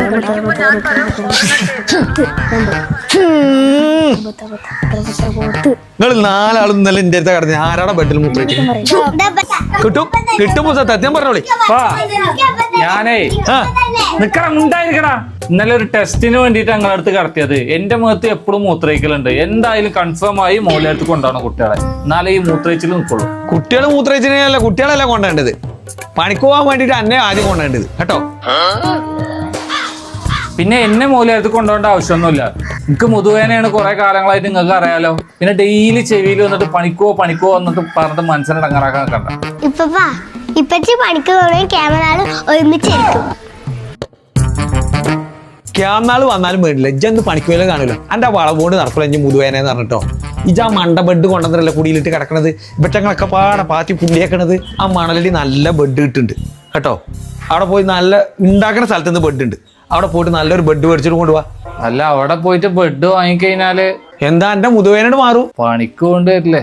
നിങ്ങൾ 4 ആളും ഇന്നലെ എന്റെ അടുത്ത് കിടന്നു. ആരാടെ ബെഡിൽ മൂത്രയിച്ചു? കിട്ടുമ്പോ സത്യം പറഞ്ഞോളി. ഞാനേ ഉണ്ടായിരിക്കടാ. ഇന്നലെ ഒരു ടെസ്റ്റിന് വേണ്ടിട്ട് ഞങ്ങളുടെ അടുത്ത് കടത്തിയത്. എന്റെ മുഖത്ത് എപ്പോഴും മൂത്രയിക്കലുണ്ട്. എന്തായാലും കൺഫേം ആയി മോളിനടുത്ത് കൊണ്ടുപോകണം കുട്ടികളെ. എന്നാലേ ഈ മൂത്രയിച്ചിൽ നിൽക്കുള്ളൂ. കുട്ടികൾ മൂത്രയിച്ചില്ല, കുട്ടികളല്ല കൊണ്ടുവേണ്ടത്. പണിക്ക് പോകാൻ വേണ്ടിട്ട് എന്നെ ആദ്യം കൊണ്ടുവേണ്ടത് കേട്ടോ. പിന്നെ എന്നെ മൂലയടുത്ത് കൊണ്ടുപോകേണ്ട ആവശ്യമൊന്നുമില്ല. എനിക്ക് മുതുവേനയാണ് കുറെ കാലങ്ങളായിട്ട് നിങ്ങൾക്ക് അറിയാലോ. പിന്നെ ഡെയിലി ചെവിയിൽ വന്നിട്ട് പണിക്കോ എന്നിട്ട് പറഞ്ഞിട്ട് മനസ്സിനെ ടങ്ങറാക്കാൻ കണ്ട. ഇപ്പച്ചി പണിക്ക് പോകണമെങ്കിൽ ക്യാമറ ഒരുമിച്ചിരിക്കും. ക്യാമറ വന്നാലും വേണ്ടില്ല. ഇജ്ജൊന്ന് പണിക്ക് പോയാലും കാണൂല. എന്റെ വളവുകൊണ്ട് നടക്കില്ല ഇനി മുതുവേനെന്ന് പറഞ്ഞിട്ടോ. ഇജാ മണ്ട ബെഡ് കൊണ്ടുവന്നിട്ടല്ല കുടിയിലിട്ട് കിടക്കണത്. ഇവറ്റങ്ങളൊക്കെ പാടെ പാറ്റി പുള്ളിയേക്കണത്. ആ മണലടി നല്ല ബെഡ് കിട്ടുന്നുണ്ട് കേട്ടോ. അവിടെ പോയി നല്ല ഉണ്ടാക്കുന്ന സ്ഥലത്ത് നിന്ന് ബെഡ് ഉണ്ട്. അവിടെ പോയിട്ട് നല്ലൊരു ബെഡ് മേടിച്ചിട്ട് കൊണ്ടുപോവാ. അല്ല, അവിടെ പോയിട്ട് ബെഡ് വാങ്ങിക്കഴിഞ്ഞാല് എന്താ എന്റെ മുതുവേനോട് മാറും? പണിക്ക് കൊണ്ടുവരില്ലേ?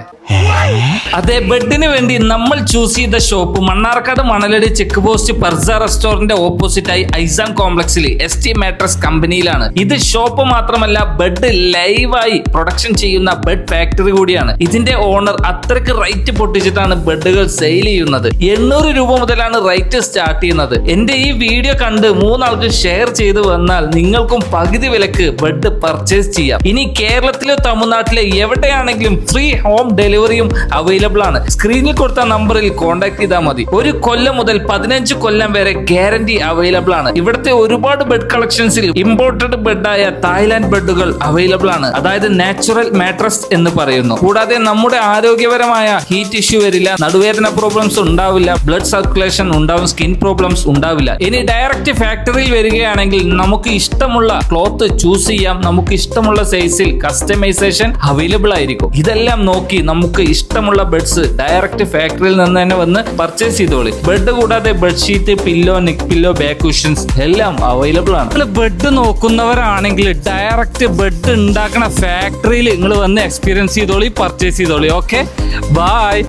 അതെ, ബെഡിന് വേണ്ടി നമ്മൾ ചൂസ് ചെയ്ത shop Mannarkkad Manaladi check post പർസ റെസ്റ്റോറന്റ് ഓപ്പോസിറ്റ് ആയി ഐസാൻ കോംപ്ലക്സിൽ ST മാട്രസ് കമ്പനിയിലാണ്. ഇത് ഷോപ്പ് മാത്രമല്ല, ബെഡ് ലൈവായി പ്രൊഡക്ഷൻ ചെയ്യുന്ന ബെഡ് ഫാക്ടറി കൂടിയാണ്. ഇതിന്റെ ഓണർ അത്രയ്ക്ക് റേറ്റ് പൊട്ടിച്ചിട്ടാണ് ബെഡുകൾ സെയിൽ ചെയ്യുന്നത്. 800 രൂപ മുതലാണ് റേറ്റ് സ്റ്റാർട്ട് ചെയ്യുന്നത്. എന്റെ ഈ വീഡിയോ കണ്ട് 3 ആൾക്ക് ഷെയർ ചെയ്ത് വന്നാൽ നിങ്ങൾക്കും പകുതി വിലക്ക് ബെഡ് പർച്ചേസ് ചെയ്യാം. ഇനി കേരളത്തിലോ തമിഴ്നാട്ടിലെ എവിടെയാണെങ്കിലും ഫ്രീ ഹോം ഡെലിവറിയും അവൈലബിൾ ആണ്. സ്ക്രീനിൽ കൊടുത്ത നമ്പറിൽ കോൺടാക്ട് ചെയ്താൽ മതി. 1 കൊല്ലം മുതൽ 15 കൊല്ലം വരെ ഗ്യാരണ്ടി അവൈലബിൾ ആണ്. ഇവിടുത്തെ ഒരുപാട് ബെഡ് കളക്ഷൻസിൽ ഇമ്പോർട്ടഡ് ബെഡായ തായ്ലാന്റ് ബെഡുകൾ അവൈലബിൾ ആണ്. അതായത് നാച്ചുറൽ മാട്രസ് എന്ന് പറയുന്നു. കൂടാതെ നമ്മുടെ ആരോഗ്യപരമായ ഹീറ്റ് ഇഷ്യൂ വരില്ല, നടുവേദന പ്രോബ്ലംസ് ഉണ്ടാവില്ല, ബ്ലഡ് സർക്കുലേഷൻ ഉണ്ടാവും, സ്കിൻ പ്രോബ്ലംസ് ഉണ്ടാവില്ല. ഇനി ഡയറക്റ്റ് ഫാക്ടറിയിൽ വരികയാണെങ്കിൽ നമുക്ക് ഇഷ്ടമുള്ള ക്ലോത്ത് ചൂസ് ചെയ്യാം. നമുക്ക് ഇഷ്ടമുള്ള സൈസിൽ കസ്റ്റമൈസേഷൻ അവൈലബിൾ ആയിരിക്കും. ഇതെല്ലാം നോക്കി നമുക്ക് ഇഷ്ടമുള്ള ബെഡ്സ് ഡയറക്റ്റ് ഫാക്ടറിയിൽ നിന്ന് തന്നെ വന്ന് പർച്ചേസ് ചെയ്തോളി. ബെഡ് കൂടാതെ bedsheet, pillow, neck pillow, back cushions എല്ലാം അവൈലബിൾ ആണ്. ബെഡ് നോക്കുന്നവരാണെങ്കിൽ ഡയറക്റ്റ് ബെഡ് ഉണ്ടാക്കുന്ന ഫാക്ടറിയിൽ നിങ്ങൾ വന്ന് എക്സ്പീരിയൻസ് ചെയ്തോളി, പർച്ചേസ് ചെയ്തോളി. Okay, by.